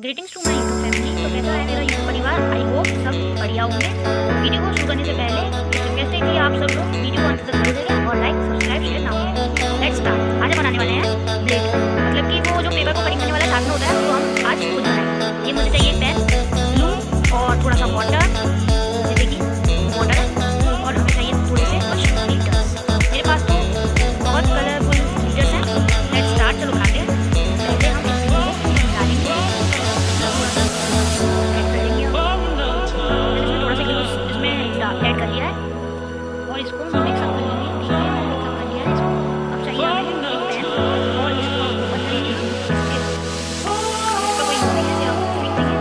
Greetings to my YouTube family. तो कैसा है मेरा यूट्यूब परिवार? आई होप सब बढ़िया होंगे। वीडियो को शुरू करने से पहले रिक्वेस्ट है कि आप सब लोग वीडियो को अंत तक जरूर देखें और लाइक सब्सक्राइब शेयर ना भूलें। Let's start. आज बनाने वाले हैं ब्लेड, मतलब कि वो जो पेपर को कटिंग करने वाला शार्पनर होता है, वो हम आज खुद बनाएंगे। ये मुझे चाहिए पेन, ग्लू और थोड़ा सा वाटर, जैसे कि वाटर है, और हमें चाहिए थोड़े से कुछ glitters। मेरे पास तो बहुत कलरफुल glitters हैं। Let's start. चलो खाते हैं। पहले हम इसको डालेंगे, ऐड कर लिया है और इसको मिक्स अप कर लेंगे। मिक्स अप कर लिया है इसको। अब चाहिए हमें एक पेन और इसको ओपन करेंगे। इसका कोई मूवी जैसे आप खरीद देंगे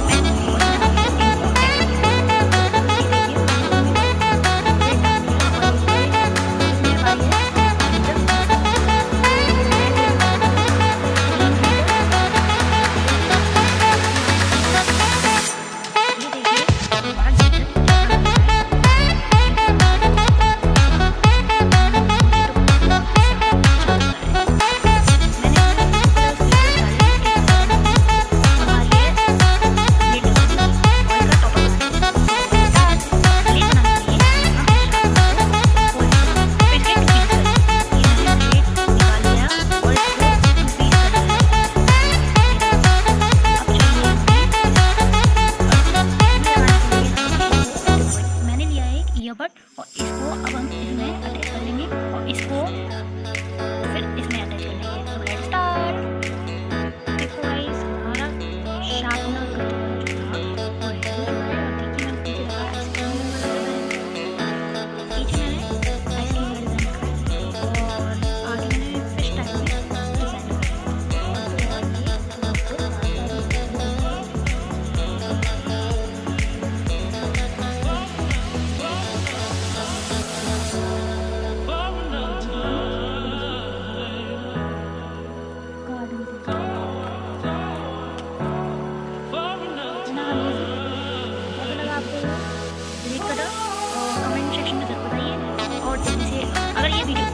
पेन और और इसको अब हम इसमें अटैच कर लेंगे और इसको फिर इसमें अटैच कर लेंगे। तो लेट्स स्टार्ट। देखो गाइस, हमारा शार्पनर का जो था वो रेडी हो चुका है। और देखिए मैंने पीछे रखा आइसक्रीम वाला डिजाइन, पीछे मैंने आइसक्रीम वाला डिजाइन रखा है और आगे मैंने फिश टाइप में डिजाइन रखा है। कमेंट सेक्शन में जरूर बताइए और जल्दी से अगर ये वीडियो